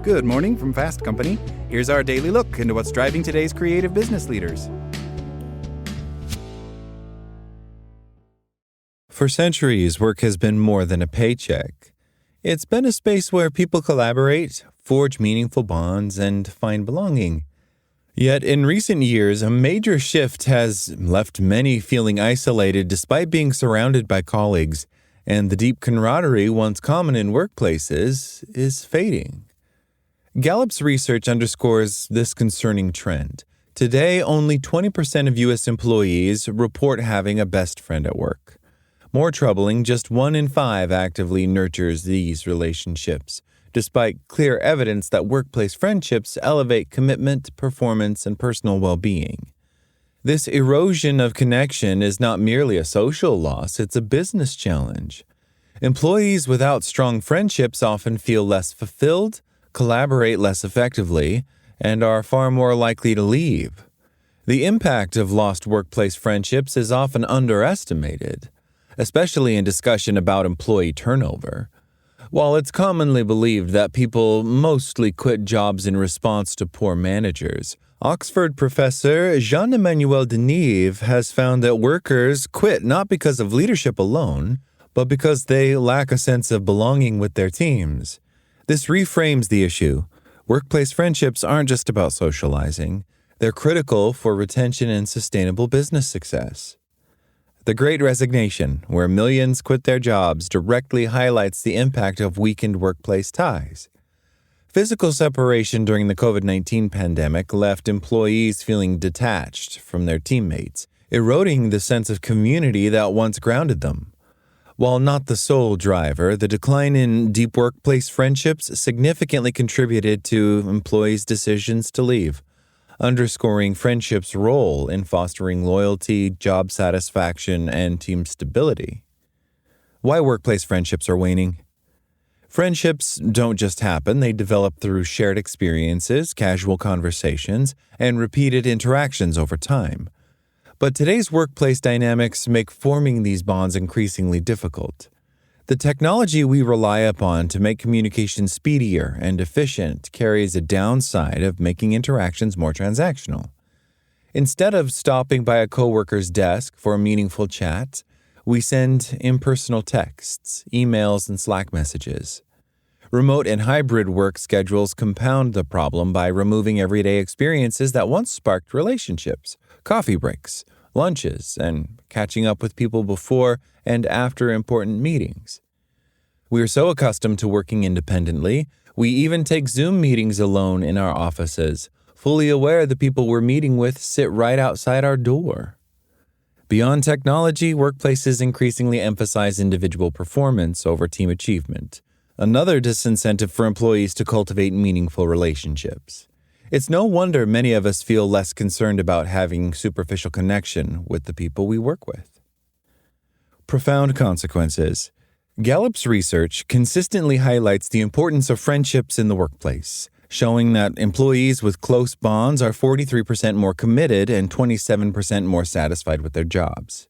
Good morning from Fast Company. Here's our daily look into what's driving today's creative business leaders. For centuries, work has been more than a paycheck. It's been a space where people collaborate, forge meaningful bonds, and find belonging. Yet in recent years, a major shift has left many feeling isolated despite being surrounded by colleagues, and the deep camaraderie once common in workplaces is fading. Gallup's research underscores this concerning trend. Today, only 20% of U.S. employees report having a best friend at work. More troubling, just 1 in 5 actively nurtures these relationships, despite clear evidence that workplace friendships elevate commitment, performance, and personal well-being. This erosion of connection is not merely a social loss, it's a business challenge. Employees without strong friendships often feel less fulfilled, collaborate less effectively, and are far more likely to leave. The impact of lost workplace friendships is often underestimated, especially in discussion about employee turnover. While it's commonly believed that people mostly quit jobs in response to poor managers, Oxford professor Jean-Emmanuel Deneve has found that workers quit not because of leadership alone, but because they lack a sense of belonging with their teams. This reframes the issue. Workplace friendships aren't just about socializing. They're critical for retention and sustainable business success. The Great Resignation, where millions quit their jobs, directly highlights the impact of weakened workplace ties. Physical separation during the COVID-19 pandemic left employees feeling detached from their teammates, eroding the sense of community that once grounded them. While not the sole driver, the decline in deep workplace friendships significantly contributed to employees' decisions to leave, underscoring friendship's role in fostering loyalty, job satisfaction, and team stability. Why workplace friendships are waning? Friendships don't just happen, they develop through shared experiences, casual conversations, and repeated interactions over time. But today's workplace dynamics make forming these bonds increasingly difficult. The technology we rely upon to make communication speedier and efficient carries a downside of making interactions more transactional. Instead of stopping by a coworker's desk for a meaningful chat, we send impersonal texts, emails, and Slack messages. Remote and hybrid work schedules compound the problem by removing everyday experiences that once sparked relationships, coffee breaks, lunches, and catching up with people before and after important meetings. We are so accustomed to working independently, we even take Zoom meetings alone in our offices, fully aware the people we're meeting with sit right outside our door. Beyond technology, workplaces increasingly emphasize individual performance over team achievement, another disincentive for employees to cultivate meaningful relationships. It's no wonder many of us feel less concerned about having superficial connection with the people we work with. Profound consequences. Gallup's research consistently highlights the importance of friendships in the workplace, showing that employees with close bonds are 43% more committed and 27% more satisfied with their jobs.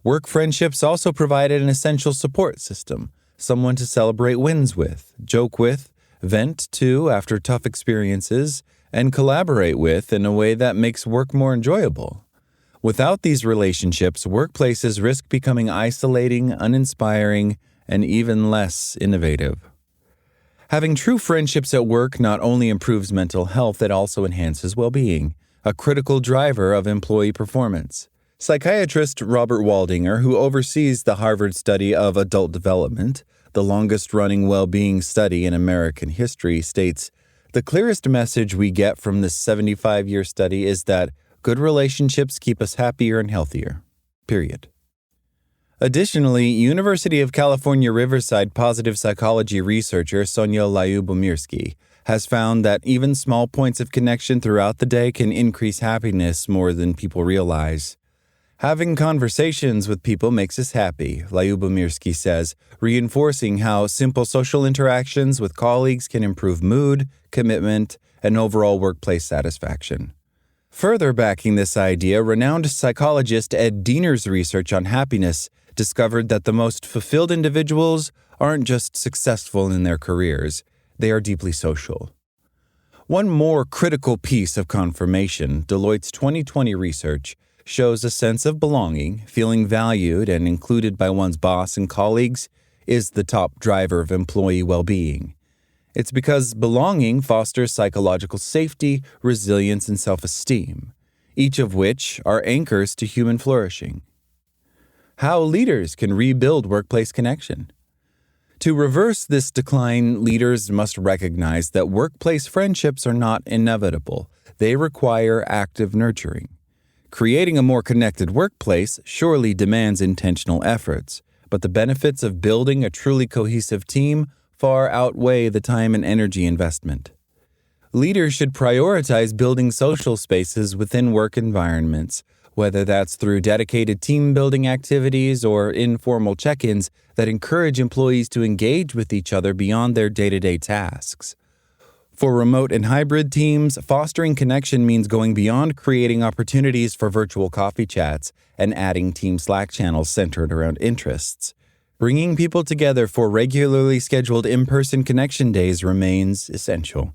Work friendships also provided an essential support system, someone to celebrate wins with, joke with, vent to after tough experiences, and collaborate with in a way that makes work more enjoyable. Without these relationships, workplaces risk becoming isolating, uninspiring, and even less innovative. Having true friendships at work not only improves mental health, it also enhances well-being, a critical driver of employee performance. Psychiatrist Robert Waldinger, who oversees the Harvard study of adult development, the longest-running well-being study in American history, states, "The clearest message we get from this 75-year study is that good relationships keep us happier and healthier. Period." Additionally, University of California Riverside positive psychology researcher Sonia Lyubomirsky has found that even small points of connection throughout the day can increase happiness more than people realize. Having conversations with people makes us happy, Lyubomirsky says, reinforcing how simple social interactions with colleagues can improve mood, commitment, and overall workplace satisfaction. Further backing this idea, renowned psychologist Ed Diener's research on happiness discovered that the most fulfilled individuals aren't just successful in their careers, they are deeply social. One more critical piece of confirmation, Deloitte's 2020 research shows a sense of belonging, feeling valued and included by one's boss and colleagues, is the top driver of employee well-being. It's because belonging fosters psychological safety, resilience, and self-esteem, each of which are anchors to human flourishing. How leaders can rebuild workplace connection. To reverse this decline, leaders must recognize that workplace friendships are not inevitable. They require active nurturing. Creating a more connected workplace surely demands intentional efforts, but the benefits of building a truly cohesive team far outweigh the time and energy investment. Leaders should prioritize building social spaces within work environments, whether that's through dedicated team-building activities or informal check-ins that encourage employees to engage with each other beyond their day-to-day tasks. For remote and hybrid teams, fostering connection means going beyond creating opportunities for virtual coffee chats and adding team Slack channels centered around interests. Bringing people together for regularly scheduled in-person connection days remains essential.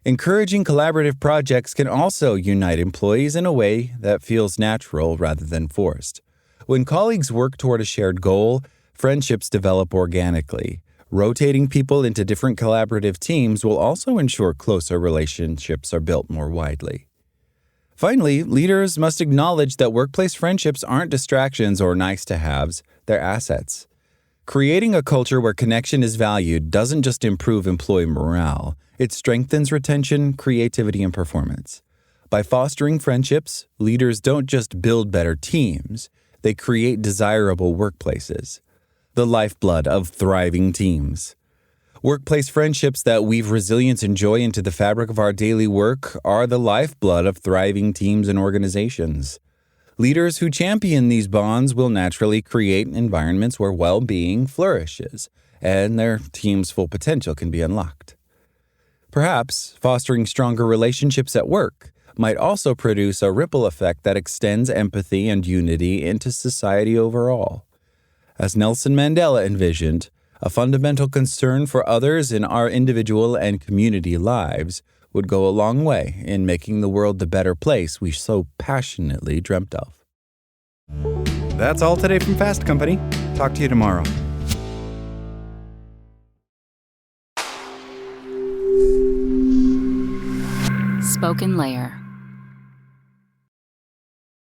Encouraging collaborative projects can also unite employees in a way that feels natural rather than forced. When colleagues work toward a shared goal, friendships develop organically. Rotating people into different collaborative teams will also ensure closer relationships are built more widely. Finally, leaders must acknowledge that workplace friendships aren't distractions or nice-to-haves, they're assets. Creating a culture where connection is valued doesn't just improve employee morale, it strengthens retention, creativity, and performance. By fostering friendships, leaders don't just build better teams, they create desirable workplaces. The lifeblood of thriving teams. Workplace friendships that weave resilience and joy into the fabric of our daily work are the lifeblood of thriving teams and organizations. Leaders who champion these bonds will naturally create environments where well-being flourishes and their team's full potential can be unlocked. Perhaps fostering stronger relationships at work might also produce a ripple effect that extends empathy and unity into society overall. As Nelson Mandela envisioned, a fundamental concern for others in our individual and community lives would go a long way in making the world the better place we so passionately dreamt of. That's all today from Fast Company. Talk to you tomorrow. Spoken Layer.